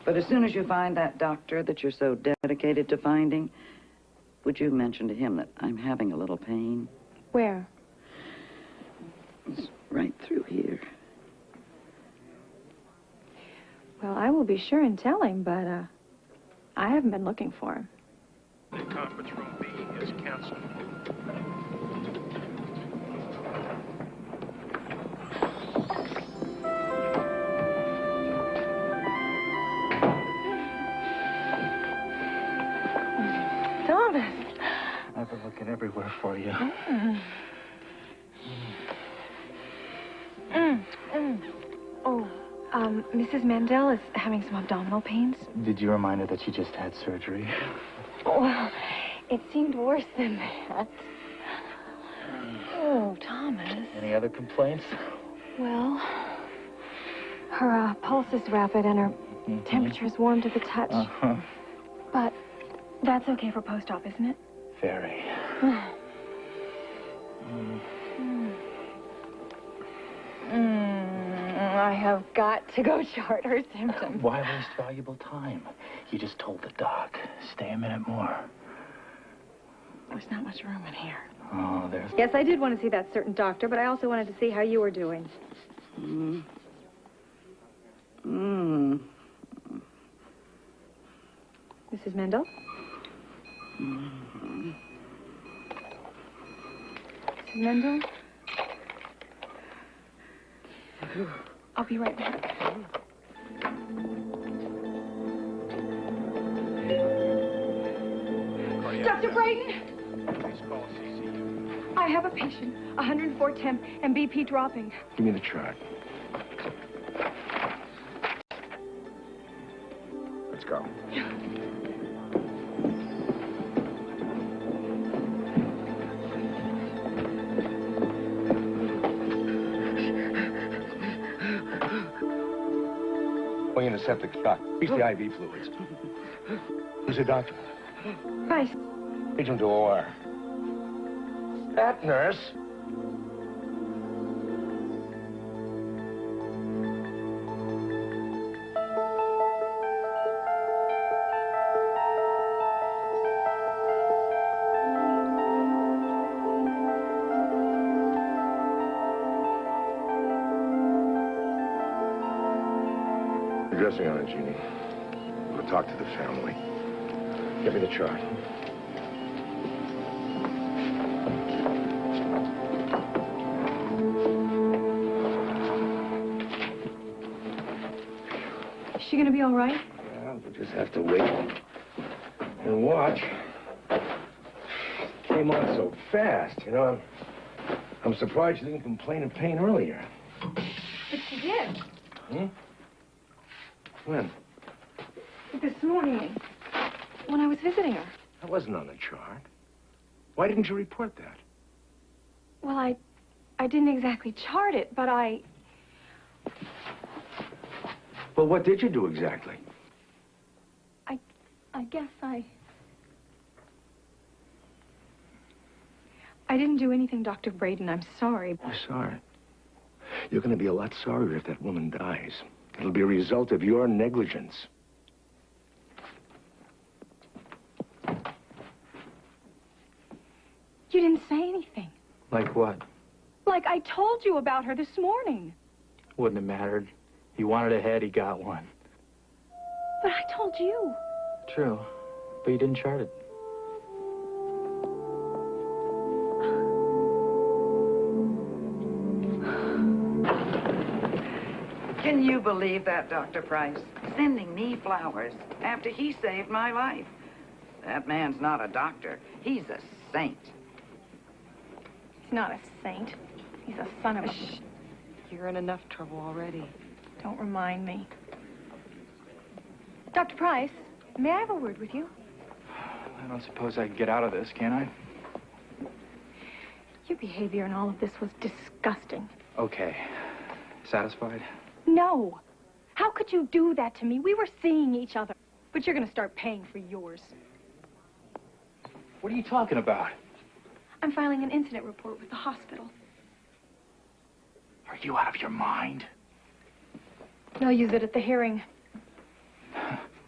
But as soon as you find that doctor that you're so dedicated to finding, would you mention to him that I'm having a little pain? Where? It's right through here. Well, I will be sure and tell him, but, I haven't been looking for him. The conference room B is canceled. Thomas. I've been looking everywhere for you. Oh, Mrs. Mandel is having some abdominal pains. Did you remind her that she just had surgery? Well, it seemed worse than that. Oh, Thomas. Any other complaints? Well, her pulse is rapid and her temperature's warm to the touch. Uh-huh. But that's okay for post-op, isn't it? Very. I have got to go chart her symptoms. Why waste valuable time? You just told the doc. Stay a minute more. There's not much room in here. Oh, there's... Yes, I did want to see that certain doctor, but I also wanted to see how you were doing. Mrs. Mendel? Mrs. Mendel? I'll be right back. Dr. Brayden? Please call CCU. I have a patient, 104 temp, and BP dropping. Give me the chart. Let's go. Going in to septic shock. Reach the IV fluids. Who's the doctor? Price. Reach him to OR. That nurse. Dressing on it, Jeannie. We'll talk to the family. Give me the chart. Is she gonna be all right? Well, we'll just have to wait and watch. Came on so fast, you know. I'm surprised she didn't complain of pain earlier. But she did. Hmm? When? This morning, when I was visiting her. That wasn't on the chart. Why didn't you report that? Well, I didn't exactly chart it, but Well, what did you do exactly? I guess I didn't do anything, Dr. Brayden. I'm sorry. You're sorry. You're going to be a lot sorrier if that woman dies. It'll be a result of your negligence. You didn't say anything. Like what? Like I told you about her this morning. Wouldn't have mattered. He wanted a head, he got one. But I told you. True. But you didn't chart it. Can you believe that, Dr. Price? Sending me flowers after he saved my life. That man's not a doctor. He's a saint. He's not a saint. He's a son of a... Shh. You're in enough trouble already. Don't remind me. Dr. Price, may I have a word with you? I don't suppose I can get out of this, can I? Your behavior in all of this was disgusting. Okay. Satisfied? No. How could you do that to me? We were seeing each other. But you're going to start paying for yours. What are you talking about? I'm filing an incident report with the hospital. Are you out of your mind? They'll use it at the hearing.